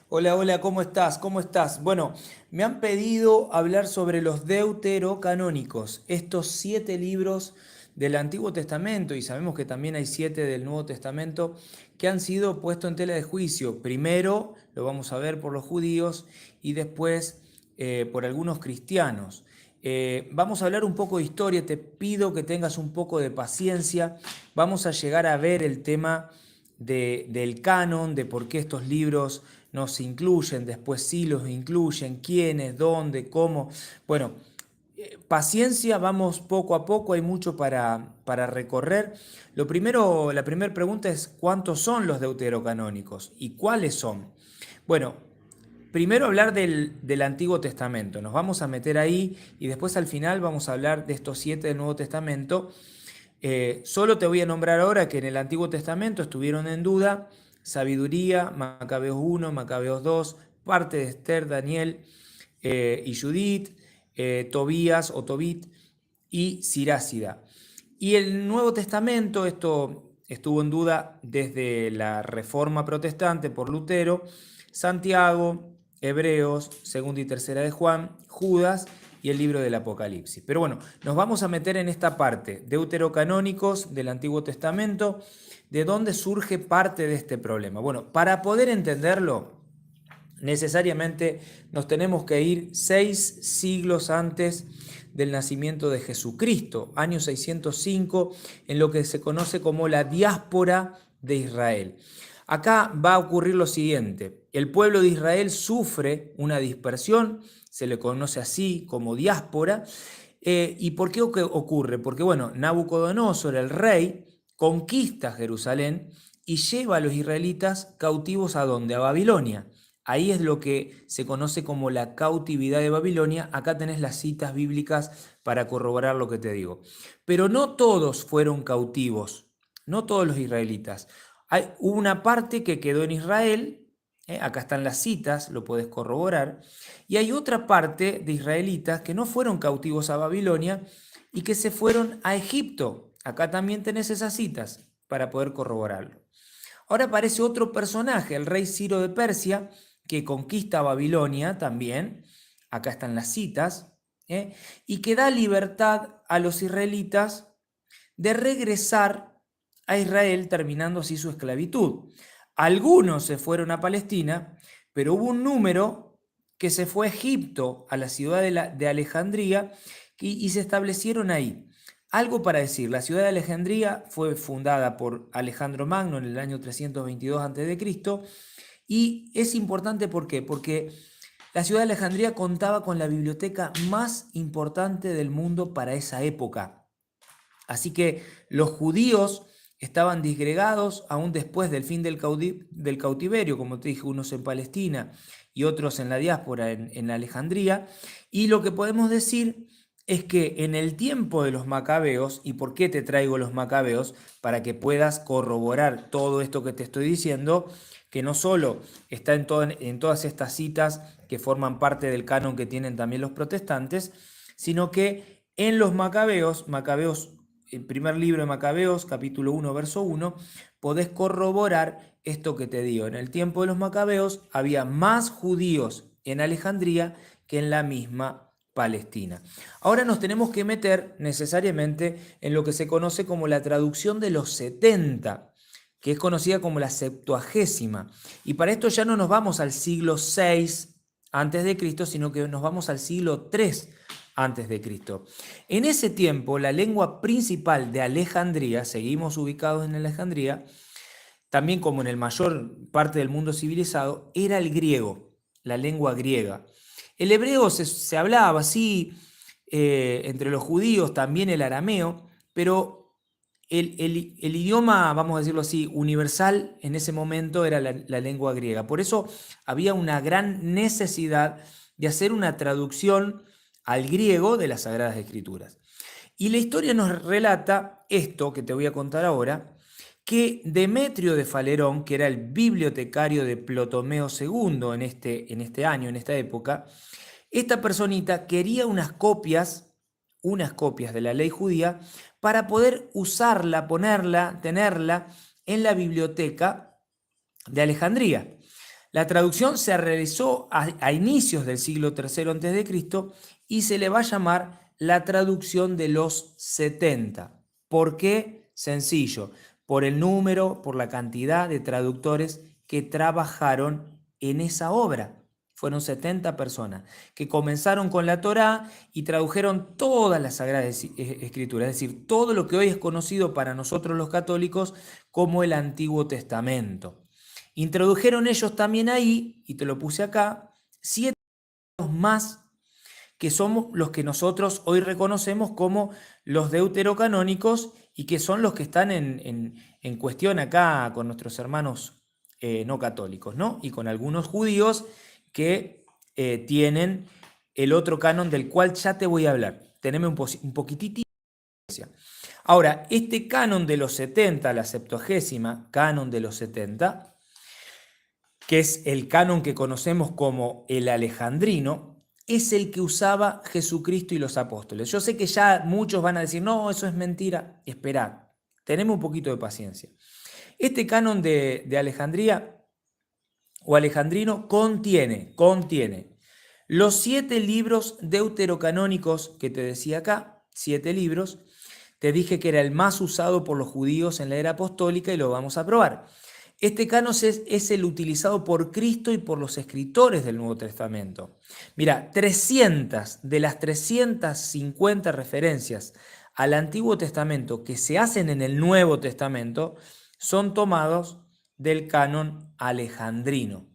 Hola, hola, ¿cómo estás? ¿Cómo estás? Bueno, me han pedido hablar sobre los deuterocanónicos, estos 7 libros del Antiguo Testamento, y sabemos que también hay 7 del Nuevo Testamento que han sido puestos en tela de juicio. Primero lo vamos a ver por los judíos y después por algunos cristianos. Vamos a hablar un poco de historia, te pido que tengas un poco de paciencia. Vamos a llegar a ver el tema del canon, de por qué estos libros no se incluyen, después sí los incluyen, quiénes, dónde, cómo. Bueno, paciencia, vamos poco a poco, hay mucho para recorrer. Lo primero, la primera pregunta es ¿cuántos son los deuterocanónicos y cuáles son? Bueno, primero hablar del Antiguo Testamento, nos vamos a meter ahí y después al final vamos a hablar de estos 7 del Nuevo Testamento. Solo te voy a nombrar ahora que en el Antiguo Testamento estuvieron en duda Sabiduría, Macabeos 1, Macabeos 2, parte de Esther, Daniel y Judith, Tobías o Tobit y Sirásida. Y el Nuevo Testamento, esto estuvo en duda desde la Reforma Protestante por Lutero, Santiago, Hebreos, segunda y tercera de Juan, Judas y el libro del Apocalipsis. Pero bueno, nos vamos a meter en esta parte, deuterocanónicos del Antiguo Testamento, de dónde surge parte de este problema. Bueno, para poder entenderlo, necesariamente nos tenemos que ir 6 siglos antes del nacimiento de Jesucristo, año 605, en lo que se conoce como la diáspora de Israel. Acá va a ocurrir lo siguiente: el pueblo de Israel sufre una dispersión, se le conoce así como diáspora. ¿Y por qué ocurre? Porque bueno, Nabucodonosor, el rey, conquista Jerusalén y lleva a los israelitas cautivos ¿a dónde? A Babilonia. Ahí es lo que se conoce como la cautividad de Babilonia. Acá tenés las citas bíblicas para corroborar lo que te digo. Pero no todos fueron cautivos, no todos los israelitas. Hay una parte que quedó en Israel, acá están las citas, lo puedes corroborar, y hay otra parte de israelitas que no fueron cautivos a Babilonia y que se fueron a Egipto. Acá también tenés esas citas para poder corroborarlo. Ahora aparece otro personaje, el rey Ciro de Persia, que conquista Babilonia también, acá están las citas, y que da libertad a los israelitas de regresar a Israel, terminando así su esclavitud. Algunos se fueron a Palestina, pero hubo un número que se fue a Egipto, a la ciudad de Alejandría, y se establecieron ahí. Algo para decir: la ciudad de Alejandría fue fundada por Alejandro Magno en el año 322 a.C. y es importante, ¿por qué? Porque la ciudad de Alejandría contaba con la biblioteca más importante del mundo para esa época. Así que los judíos estaban disgregados aún después del fin del cautiverio, como te dije, unos en Palestina y otros en la diáspora, en Alejandría. Y lo que podemos decir es que en el tiempo de los macabeos, ¿y por qué te traigo los macabeos? Para que puedas corroborar todo esto que te estoy diciendo, que no solo está en todas estas citas que forman parte del canon que tienen también los protestantes, sino que en los macabeos, el primer libro de Macabeos, capítulo 1, verso 1, podés corroborar esto que te digo. En el tiempo de los macabeos había más judíos en Alejandría que en la misma Palestina. Ahora nos tenemos que meter necesariamente en lo que se conoce como la traducción de los 70, que es conocida como la Septuagésima. Y para esto ya no nos vamos al siglo 6 antes de Cristo, sino que nos vamos al siglo 3 antes de Cristo. En ese tiempo, la lengua principal de Alejandría, seguimos ubicados en Alejandría, también como en el mayor parte del mundo civilizado, era el griego, la lengua griega. El hebreo se hablaba así entre los judíos, también el arameo, pero el idioma, vamos a decirlo así, universal en ese momento era la lengua griega. Por eso había una gran necesidad de hacer una traducción al griego de las Sagradas Escrituras. Y la historia nos relata esto que te voy a contar ahora, que Demetrio de Falerón, que era el bibliotecario de Ptolomeo II en este año, en esta época, esta personita quería unas copias de la ley judía para poder usarla, ponerla, tenerla en la biblioteca de Alejandría. La traducción se realizó a inicios del siglo III a.C. y se le va a llamar la traducción de los 70. ¿Por qué? Sencillo, por el número, por la cantidad de traductores que trabajaron en esa obra. Fueron 70 personas que comenzaron con la Torá y tradujeron todas las Sagradas Escrituras, es decir, todo lo que hoy es conocido para nosotros los católicos como el Antiguo Testamento. Introdujeron ellos también ahí, y te lo puse acá, 7 más que somos los que nosotros hoy reconocemos como los deuterocanónicos y que son los que están en cuestión acá con nuestros hermanos no católicos, ¿no? Y con algunos judíos que tienen el otro canon del cual ya te voy a hablar. Teneme un poquitito. Ahora, este canon de los 70, la Septuagésima, canon de los 70, que es el canon que conocemos como el alejandrino, es el que usaba Jesucristo y los apóstoles. Yo sé que ya muchos van a decir, no, eso es mentira. Esperad, tenemos un poquito de paciencia. Este canon de Alejandría o alejandrino contiene los 7 libros deuterocanónicos que te decía acá, 7 libros. Te dije que era el más usado por los judíos en la era apostólica y lo vamos a probar. Este canon es el utilizado por Cristo y por los escritores del Nuevo Testamento. Mira, 300 de las 350 referencias al Antiguo Testamento que se hacen en el Nuevo Testamento son tomados del canon alejandrino.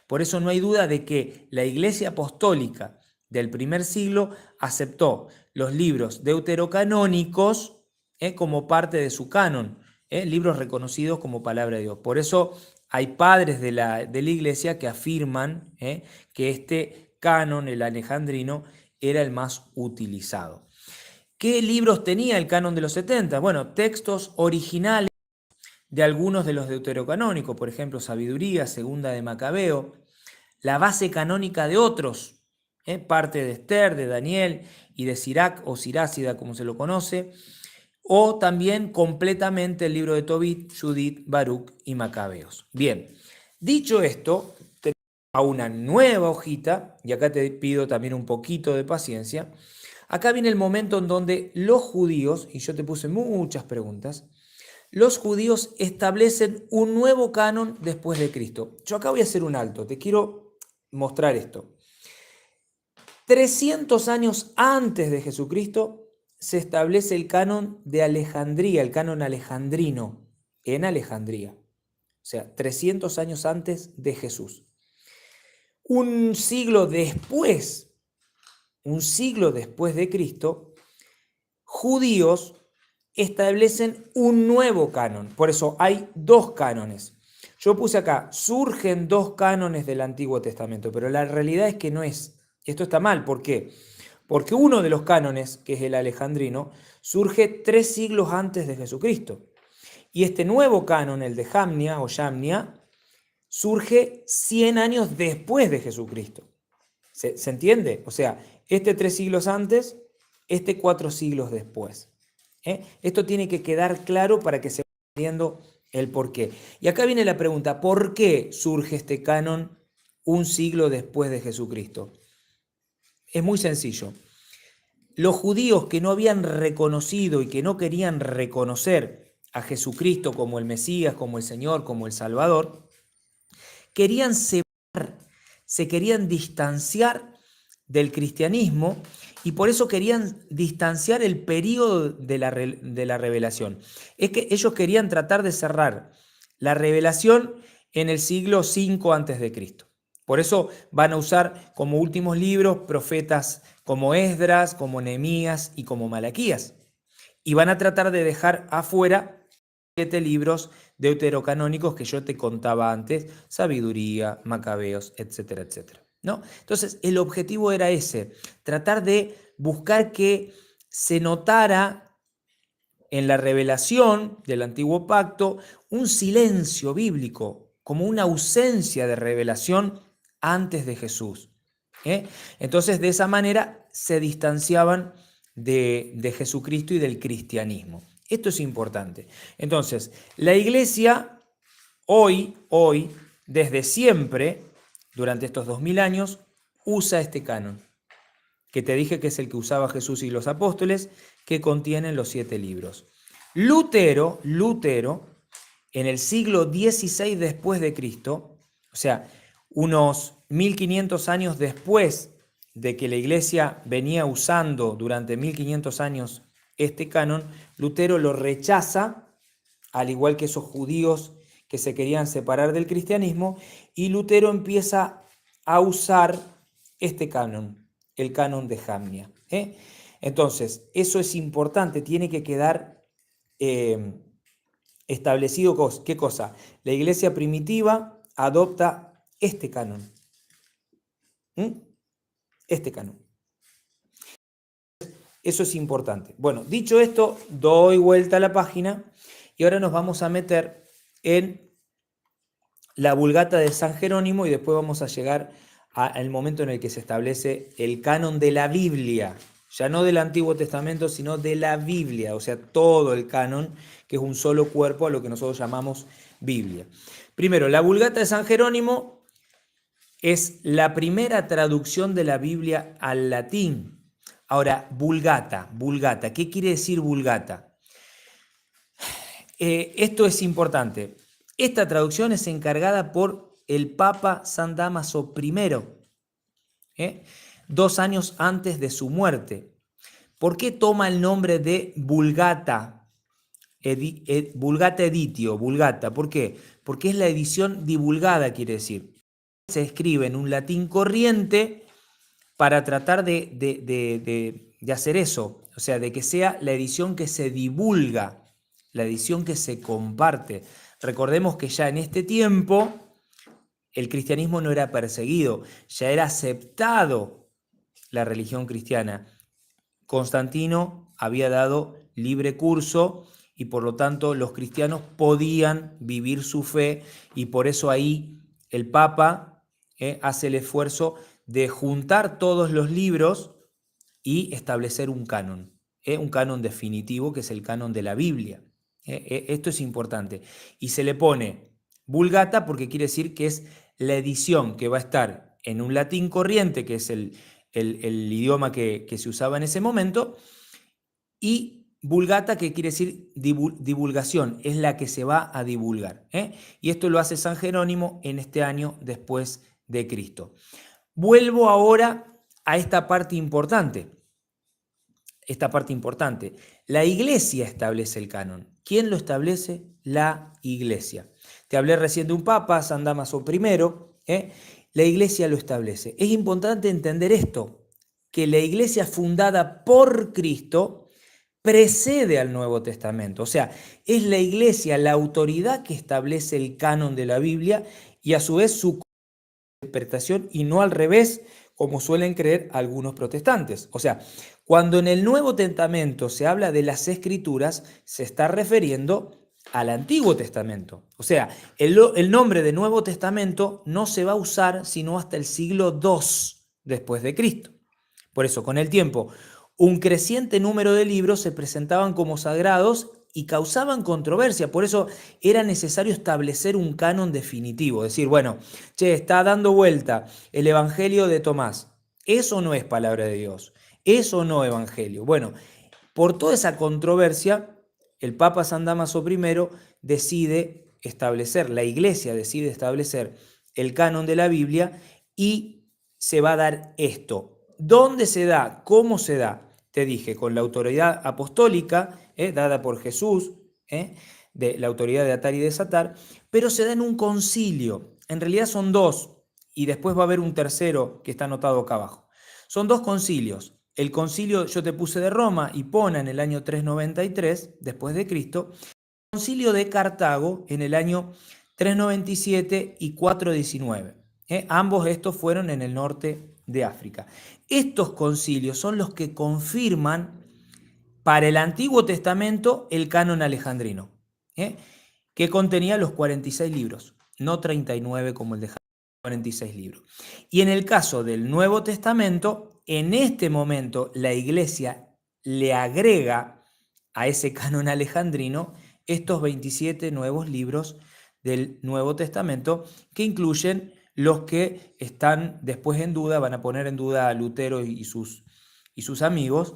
Por eso no hay duda de que la Iglesia Apostólica del primer siglo aceptó los libros deuterocanónicos como parte de su canon, libros reconocidos como palabra de Dios. Por eso hay padres de la Iglesia que afirman que este canon, el alejandrino, era el más utilizado. ¿Qué libros tenía el canon de los 70? Bueno, textos originales de algunos de los deuterocanónicos, por ejemplo, Sabiduría, Segunda de Macabeo, la base canónica de otros, parte de Esther, de Daniel y de Sirac o Sirácida, como se lo conoce, o también completamente el libro de Tobit, Judith, Baruch y Macabeos. Bien, dicho esto, tenemos a una nueva hojita, y acá te pido también un poquito de paciencia. Acá viene el momento en donde los judíos, y yo te puse muchas preguntas, los judíos establecen un nuevo canon después de Cristo. Yo acá voy a hacer un alto, te quiero mostrar esto. 300 años antes de Jesucristo se establece el canon de Alejandría, el canon alejandrino, en Alejandría. O sea, 300 años antes de Jesús. Un siglo después de Cristo, judíos establecen un nuevo canon. Por eso hay 2 cánones. Yo puse acá, surgen 2 cánones del Antiguo Testamento, pero la realidad es que no es. Esto está mal, ¿por qué? Porque uno de los cánones, que es el alejandrino, surge 3 siglos antes de Jesucristo. Y este nuevo canon, el de Jamnia o Yamnia, surge 100 años después de Jesucristo. ¿Se entiende? O sea, este 3 siglos antes, este 4 siglos después. Esto tiene que quedar claro para que se vaya entendiendo el porqué. Y acá viene la pregunta, ¿por qué surge este canon un siglo después de Jesucristo? Es muy sencillo. Los judíos que no habían reconocido y que no querían reconocer a Jesucristo como el Mesías, como el Señor, como el Salvador, querían separar, se querían distanciar del cristianismo y por eso querían distanciar el periodo de la revelación. Es que ellos querían tratar de cerrar la revelación en el siglo V a.C. Por eso van a usar como últimos libros profetas como Esdras, como Nehemías y como Malaquías. Y van a tratar de dejar afuera 7 libros deuterocanónicos que yo te contaba antes, Sabiduría, Macabeos, etcétera, etcétera. ¿No? Entonces, el objetivo era ese, tratar de buscar que se notara en la revelación del Antiguo Pacto un silencio bíblico, como una ausencia de revelación antes de Jesús. Entonces, de esa manera se distanciaban de Jesucristo y del cristianismo. Esto es importante. Entonces, la iglesia hoy, desde siempre, durante estos 2000 años, usa este canon, que te dije que es el que usaba Jesús y los apóstoles, que contienen los 7 libros. Lutero, en el siglo XVI después de Cristo, o sea, unos 1500 años después de que la iglesia venía usando durante 1500 años este canon, Lutero lo rechaza, al igual que esos judíos que se querían separar del cristianismo, y Lutero empieza a usar este canon, el canon de Jamnia. Entonces, eso es importante, tiene que quedar establecido. ¿Qué cosa? La iglesia primitiva adopta este canon. Este canon. Eso es importante. Bueno, dicho esto, doy vuelta a la página y ahora nos vamos a meter en la Vulgata de San Jerónimo y después vamos a llegar al momento en el que se establece el canon de la Biblia, ya no del Antiguo Testamento, sino de la Biblia, o sea, todo el canon, que es un solo cuerpo a lo que nosotros llamamos Biblia. Primero, la Vulgata de San Jerónimo es la primera traducción de la Biblia al latín. Ahora, vulgata, ¿qué quiere decir vulgata? Esto es importante. Esta traducción es encargada por el Papa San Dámaso I, 2 años antes de su muerte. ¿Por qué toma el nombre de Vulgata? Vulgata Editio, Vulgata. ¿Por qué? Porque es la edición divulgada, quiere decir. Se escribe en un latín corriente para tratar de hacer eso, o sea, de que sea la edición que se divulga, la edición que se comparte. Recordemos que ya en este tiempo el cristianismo no era perseguido, ya era aceptado la religión cristiana. Constantino había dado libre curso y por lo tanto los cristianos podían vivir su fe y por eso ahí el Papa hace el esfuerzo de juntar todos los libros y establecer un canon definitivo que es el canon de la Biblia. Esto es importante. Y se le pone Vulgata porque quiere decir que es la edición que va a estar en un latín corriente, que es el idioma que se usaba en ese momento, y Vulgata, que quiere decir divulgación, es la que se va a divulgar. Y esto lo hace San Jerónimo en este año después de Cristo. Vuelvo ahora a esta parte importante. La iglesia establece el canon. ¿Quién lo establece? La iglesia. Te hablé recién de un papa, San Dámaso I. La iglesia lo establece. Es importante entender esto, que la iglesia fundada por Cristo precede al Nuevo Testamento. O sea, es la iglesia la autoridad que establece el canon de la Biblia y a su vez su interpretación y no al revés, como suelen creer algunos protestantes. O sea, cuando en el Nuevo Testamento se habla de las Escrituras, se está refiriendo al Antiguo Testamento. O sea, el nombre de Nuevo Testamento no se va a usar sino hasta el siglo II después de Cristo. Por eso, con el tiempo, un creciente número de libros se presentaban como sagrados y causaban controversia. Por eso era necesario establecer un canon definitivo. Decir, bueno, está dando vuelta el Evangelio de Tomás. Eso no es palabra de Dios. Eso no es Evangelio. Bueno, por toda esa controversia, el Papa San Dámaso I decide establecer, la Iglesia decide establecer el canon de la Biblia y se va a dar esto. ¿Dónde se da? ¿Cómo se da? Te dije, con la autoridad apostólica dada por Jesús, de la autoridad de atar y desatar, pero se da en un concilio. En realidad son 2, y después va a haber un tercero que está anotado acá abajo. Son 2 concilios. El concilio, yo te puse de Roma, Hipona en el año 393 después de Cristo, el concilio de Cartago en el año 397 y 419. Ambos estos fueron en el norte de África. Estos concilios son los que confirman para el Antiguo Testamento el canon alejandrino, que contenía los 46 libros, no 39 como el de Jerónimo, 46 libros. Y en el caso del Nuevo Testamento, en este momento la Iglesia le agrega a ese canon alejandrino estos 27 nuevos libros del Nuevo Testamento, que incluyen los que están después en duda, van a poner en duda a Lutero y sus amigos.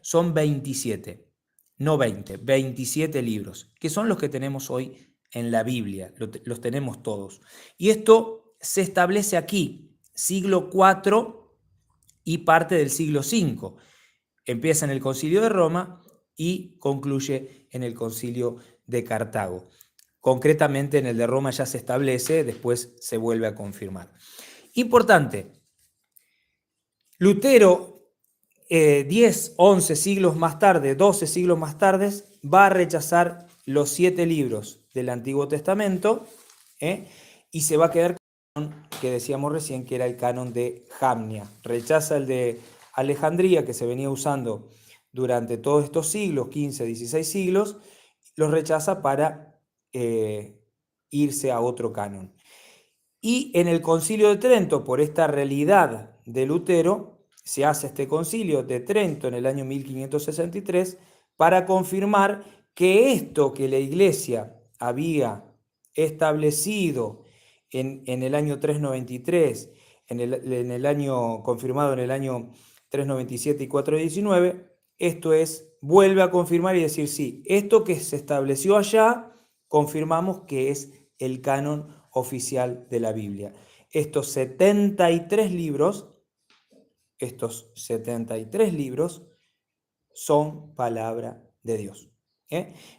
Son 27, no 20, 27 libros, que son los que tenemos hoy en la Biblia, los tenemos todos. Y esto se establece aquí, siglo IV y parte del siglo V. Empieza en el Concilio de Roma y concluye en el Concilio de Cartago. Concretamente en el de Roma ya se establece, después se vuelve a confirmar. Importante, Lutero, 10, 11 siglos más tarde, 12 siglos más tarde, va a rechazar los 7 libros del Antiguo Testamento y se va a quedar con el canon que decíamos recién, que era el canon de Jamnia. Rechaza el de Alejandría, que se venía usando durante todos estos siglos, 15, 16 siglos, los rechaza para irse a otro canon. Y en el Concilio de Trento, por esta realidad de Lutero, se hace este Concilio de Trento en el año 1563 para confirmar que esto que la Iglesia había establecido en el año 393, en el año confirmado en el año 397 y 419, esto vuelve a confirmar y decir, sí, esto que se estableció allá, confirmamos que es el canon oficial de la Biblia. Estos 73 libros son palabra de Dios.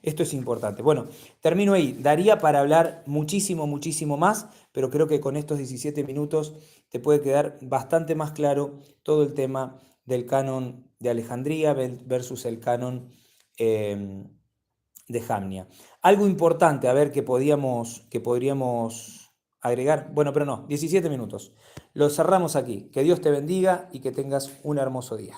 Esto es importante. Bueno, termino ahí. Daría para hablar muchísimo, muchísimo más, pero creo que con estos 17 minutos te puede quedar bastante más claro todo el tema del canon de Alejandría versus el canon de Jamnia. Algo importante, a ver, que podríamos agregar. Bueno, pero no, 17 minutos. Lo cerramos aquí. Que Dios te bendiga y que tengas un hermoso día.